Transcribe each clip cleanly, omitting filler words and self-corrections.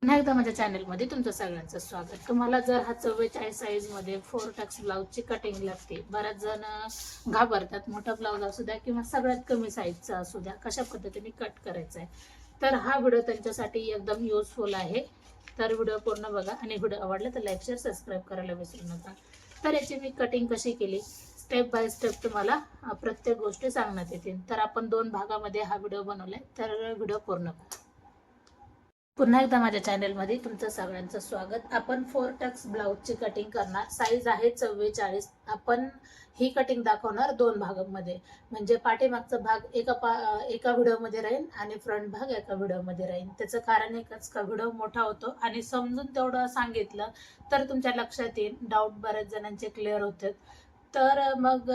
पुन्हा एकदा माझ्या चॅनलमध्ये तुमचं सगळ्यांचं स्वागत. तुम्हाला जर हा 44 साईजमध्ये 4 टक्स ब्लाऊजची कटिंग लागते, बऱ्याच जण घाबरतात, मोठा ब्लाऊज असू द्या किंवा सगळ्यात कमी साईजचा असू द्या, कशा पद्धतीने कट करायचा आहे, तर हा व्हिडिओ त्यांच्यासाठी एकदम युजफुल आहे. तर व्हिडिओ पूर्ण बघा आणि व्हिडिओ आवडला तर लाईक शेअर सबस्क्राईब करायला विसरू नका. तर याची मी कटिंग कशी केली स्टेप बाय स्टेप तुम्हाला प्रत्येक गोष्टी सांगण्यात येतील. तर आपण 2 भागामध्ये हा व्हिडिओ बनवलाय, तर व्हिडिओ पूर्ण बघा. पुन्हा एकदा माझ्या चॅनलमध्ये तुमचं सगळ्यांचं स्वागत. आपण 4 टक्स ब्लाऊजची कटिंग करणार. साईज आहे 44. आपण ही कटिंग दाखवणार 2 भागांमध्ये, म्हणजे पाठीमागचा भाग एका व्हिडिओमध्ये राहील आणि फ्रंट भाग एका व्हिडिओमध्ये राहील. त्याचं कारण एकच का व्हिडिओ मोठा होतो आणि समजून तेवढं सांगितलं तर तुमच्या लक्षात येईल. डाऊट बऱ्याच जणांचे क्लिअर होतात. तर मग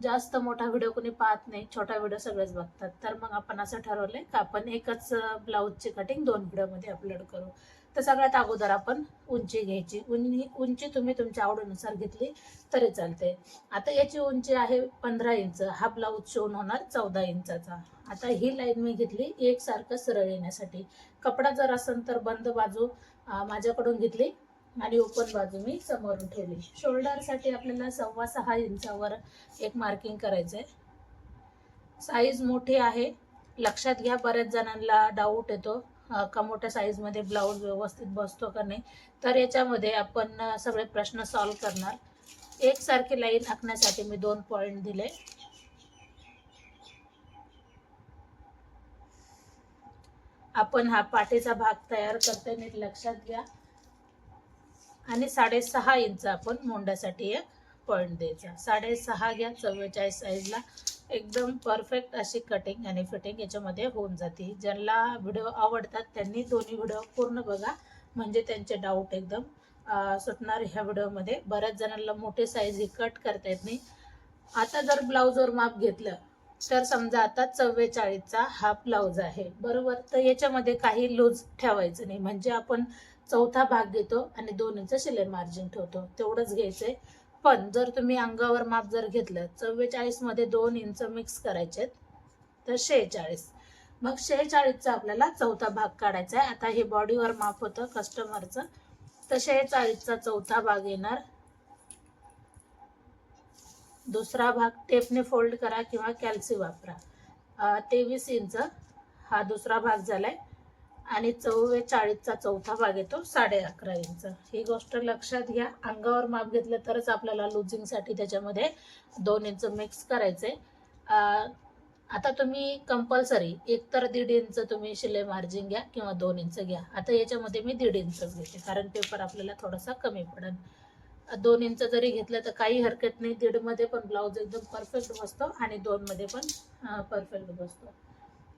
जास्त मोठा व्हिडिओ कोणी पाहत नाही, छोटा व्हिडिओ सगळेच बघतात. तर मग आपण असं ठरवलंय का आपण एकच ब्लाऊजची कटिंग 2 व्हिडिओमध्ये अपलोड करू. तर सगळ्यात अगोदर आपण उंची घ्यायची. उंची तुम्ही तुमच्या आवडीनुसार घेतली तरी चालते. आता याची उंची आहे 15 इंच. हा ब्लाऊज शिवून होणार 14 इंचाचा. आता ही लाईन मी घेतली एकसारखं सरळ येण्यासाठी. कपडा जर असेल तर बंद बाजू माझ्याकडून घेतली आणि ओपन बाजू मी समोरून ठेवली. शोल्डरसाठी आपल्याला 6.25 इंचावर एक मार्किंग करायचं आहे. साईज मोठी आहे, लक्षात घ्या. बऱ्याच जणांना डाऊट येतो का मोठ्या साईजमध्ये ब्लाऊज व्यवस्थित बसतो का नाही. तर याच्यामध्ये आपण सगळे प्रश्न सॉल्व करणार. एकसारखी लाईन आखण्यासाठी मी 2 पॉईंट दिले. आपण हा पाठीचा भाग तयार करते, नीट लक्षात घ्या. आणि 6.5 इंच आपण मोंड्यासाठी एक पॉईंट द्यायचा. 6.5 घ्या. 44 साईजला एकदम परफेक्ट अशी कटिंग आणि फिटिंग याच्यामध्ये होऊन जाते. ज्यांना व्हिडिओ आवडतात त्यांनी दोन्ही व्हिडिओ पूर्ण बघा, म्हणजे त्यांचे डाऊट एकदम सुटणार. ह्या व्हिडिओमध्ये बऱ्याच जणांना मोठी साईज ही कट करता येत नाही. आता जर ब्लाऊजवर माप घेतलं तर समजा आता 44चा हा ब्लाऊज आहे, बरोबर. तर याच्यामध्ये काही लूज ठेवायचं नाही, म्हणजे आपण चौथा भाग घेतो आणि 2 इंच शिलाई मार्जिन ठेवतो, तेवढंच घ्यायचंय. पण जर तुम्ही अंगावर माप जर घेतलं, 44 मध्ये 2 इंच मिक्स करायचे तर 46. मग 46चा आपल्याला चौथा भाग काढायचा आहे. आता हे बॉडीवर माप होतं कस्टमरचं, तर 46चा चौथा भाग येणार. दुसरा भाग टेपने फोल्ड करा किंवा कॅल्सी वापरा. 23 इंच हा दुसरा भाग झालाय आणि 44चा चौथा भाग येतो 11.5 इंच. ही गोष्ट लक्षात घ्या. अंगावर माप घेतलं तरच आपल्याला लुझिंगसाठी त्याच्यामध्ये 2 इंच मिक्स करायचे. आता तुम्ही कंपल्सरी एकतर 1.5 इंच तुम्ही शिलाई मार्जिन घ्या किंवा 2 इंच घ्या. आता याच्यामध्ये मी 1.5 इंच घेते, कारण पेपर आपल्याला थोडासा कमी पडेल. 2 इंच जरी घेतलं तर काही हरकत नाही. 1.5 मध्ये पण ब्लाऊज एकदम परफेक्ट बसतो आणि 2 मध्ये पण परफेक्ट बसतो.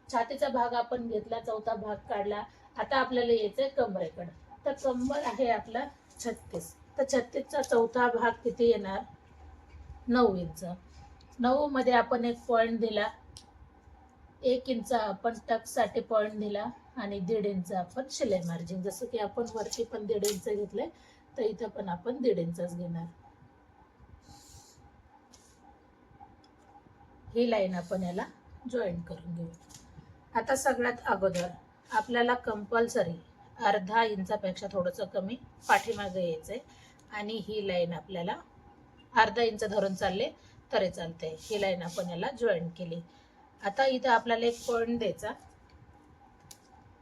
छातीचा भाग आपण घेतला, चौथा भाग काढला. आता आपल्याला यायचंय कमरेकडे. तर कंबर आहे आपला 36. तर 36चा चौथा भाग किती येणार? 9 इंच. 9 मध्ये आपण एक पॉईंट दिला. 1 इंच आपण टक्ससाठी पॉईंट दिला आणि 1.5 इंच आपण शिलाई मार्जिन. जसं की आपण वरती पण 1.5 इंच घेतले, तर इथं पण आपण 1.5 इंचच घेणार. ही लाईन आपण याला जॉईन करून घेऊ. आता सगळ्यात अगोदर आपल्याला कंपल्सरी अर्धा इंचापेक्षा थोडंसं कमी पाठीमागे यायचंय आणि ही लाईन आपल्याला अर्धा इंच धरून चालले तरी चालते. ही लाईन आपण याला जॉईन केली. आता इथं आपल्याला एक पॉईंट द्यायचा.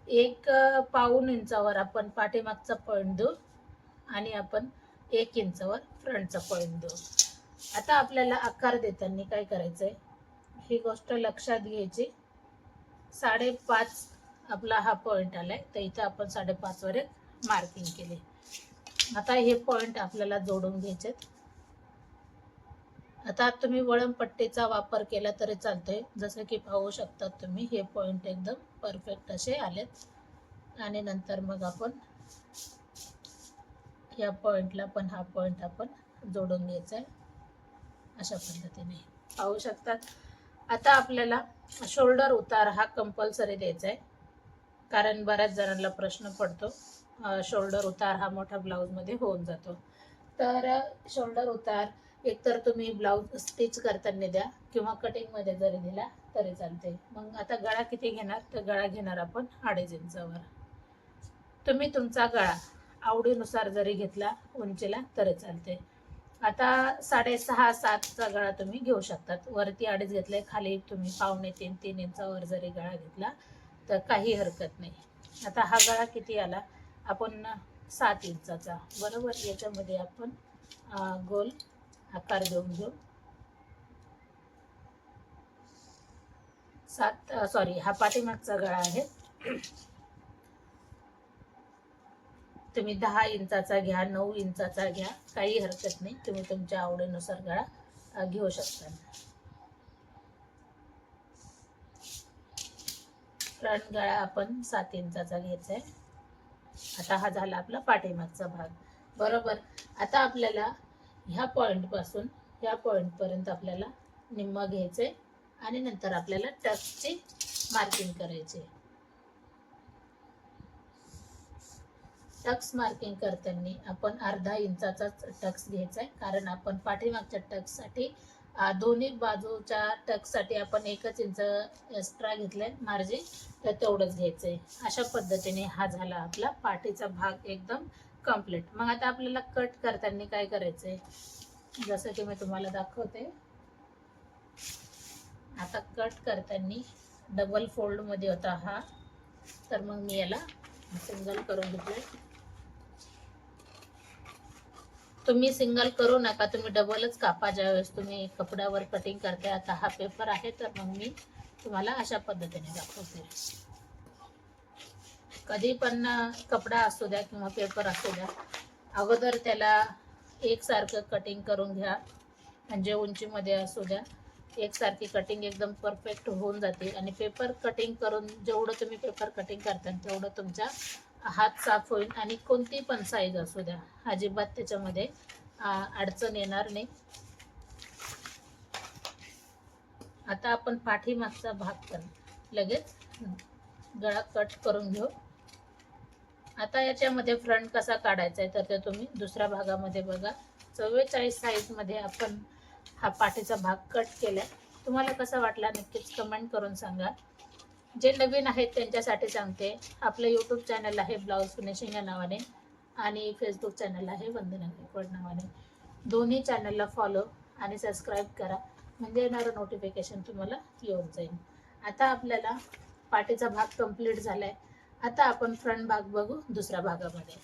1.25 इंचावर आपण पाठीमागचा पॉईंट देऊ आणि आपण 1 इंचावर फ्रंटचा पॉईंट देऊ. आता आपल्याला आकार देताना काय करायचंय, ही गोष्ट लक्षात घ्यायची. 5.5 आपला हा पॉईंट आलाय, तर इथं आपण 5.5 वर एक मार्किंग केली. आता हे पॉईंट आपल्याला जोडून घ्यायचे. आता तुम्ही वळण पट्टीचा वापर केला तरी चालतोय. जसं की पाहू शकता तुम्ही, हे पॉईंट एकदम परफेक्ट असे आलेत. आणि नंतर मग आपण या पॉईंटला पण हा पॉईंट आपण जोडून घ्यायचा आहे अशा पद्धतीने, पाहू शकतात. आता आपल्याला शोल्डर उतार हा कंपल्सरी द्यायचा आहे, कारण बऱ्याच जणांना प्रश्न पडतो. शोल्डर उतार हा मोठा ब्लाऊजमध्ये होऊन जातो. तर शोल्डर उतार एकतर तुम्ही ब्लाऊज स्टिच करताना द्या किंवा कटिंगमध्ये जरी दिला तरी चालते. मग आता गळा किती घेणार, तर गळा घेणार आपण 2.5 इंचावर. तुम्ही तुमचा गळा आवडीनुसार जरी घेतला उंचीला तरी चालते. आता 6.5-7चा गळा तुम्ही घेऊ शकतात. वरती 2.5 घेतले, खाली तुम्ही 2.25-3 इंचावर जरी गळा घेतला तर काही हरकत नाही. आता हा गळा किती आला, आपण 7 इंचाचा बरोबर. याच्यामध्ये आपण गोल आकार देऊन घेऊ. हा पाठीमागचा गळा आहे. तुम्ही 10 इंचाचा घ्या, 9 इंचाचा घ्या, काही हरकत नाही. तुम्ही तुमच्या आवडीनुसार गळा घेऊ शकता. फ्रंट गळा आपण 7 इंचाचा घ्यायचा आहे. आता हा झाला आपला पाठीमागचा भाग बरोबर. आता आपल्याला ह्या पॉइंट पासून ह्या पॉइंट पर्यंत आपल्याला निम्मा घ्यायचंय आणि नंतर आपल्याला टक्सची मार्किंग करायची. टक्स मार्किंग करताना आपण 1/2 इंचाचा टक्स घ्यायचा आहे, कारण आपण पाठीमागच्या टक्ससाठी दोन्ही बाजूच्या टक्ससाठी आपण 1 इंच एक्स्ट्रा घेतलंय मार्जिन, तर तेवढंच घ्यायचंय. अशा पद्धतीने हा झाला आपला पाठीचा भाग एकदम कम्प्लीट. मग आता आपल्याला कट करताना काय करायचंय, जसं की मी तुम्हाला दाखवते. आता कट करताना डबल फोल्ड मध्ये होता हा, तर मग मी याला सिंगल करून घेतलंय. तुम्ही सिंगल करू नका, तुम्ही डबलच कापा ज्यावेळेस तुम्ही कपड्यावर कटिंग करते. आता हा पेपर आहे तर मग मी तुम्हाला अशा पद्धतीने दाखवते. कधी पण कपडा असू द्या किंवा पेपर असू द्या, अगोदर त्याला एकसारखं कटिंग करून घ्या. म्हणजे उंचीमध्ये असू द्या, एकसारखी कटिंग एकदम परफेक्ट होऊन जाते. आणि पेपर कटिंग करून जेवढं तुम्ही पेपर कटिंग करता तेवढं तुमचा हात साफ होईल. आणि कोणती पण साईज असू द्या, अजिबात त्याच्यामध्ये अडचण येणार नाही. आता आपण पाठीमागचा भाग पण लगेच गळा कट करून घेऊ. आता याच्यामध्ये फ्रंट कसा काढायचा आहे तर ते तुम्ही दुसऱ्या भागामध्ये बघा. 44 साईजमध्ये आपण हा पाठीचा भाग कट केलाय. तुम्हाला कसा वाटला नक्कीच कमेंट करून सांगा. जे नवीन आहेत त्यांच्यासाठी सांगते, आपलं यूट्यूब चॅनल आहे ब्लाऊज फिनिशिंग या नावाने आणि फेसबुक चॅनल आहे वंदना गायकवाड नावाने. दोन्ही चॅनलला फॉलो आणि सबस्क्राईब करा, म्हणजे येणारं नोटिफिकेशन तुम्हाला येऊन जाईल. आता आपल्याला पाठीचा भाग कंप्लीट झालाय. आता आपण फ्रंट भाग बघू दुसऱ्या भागामध्ये.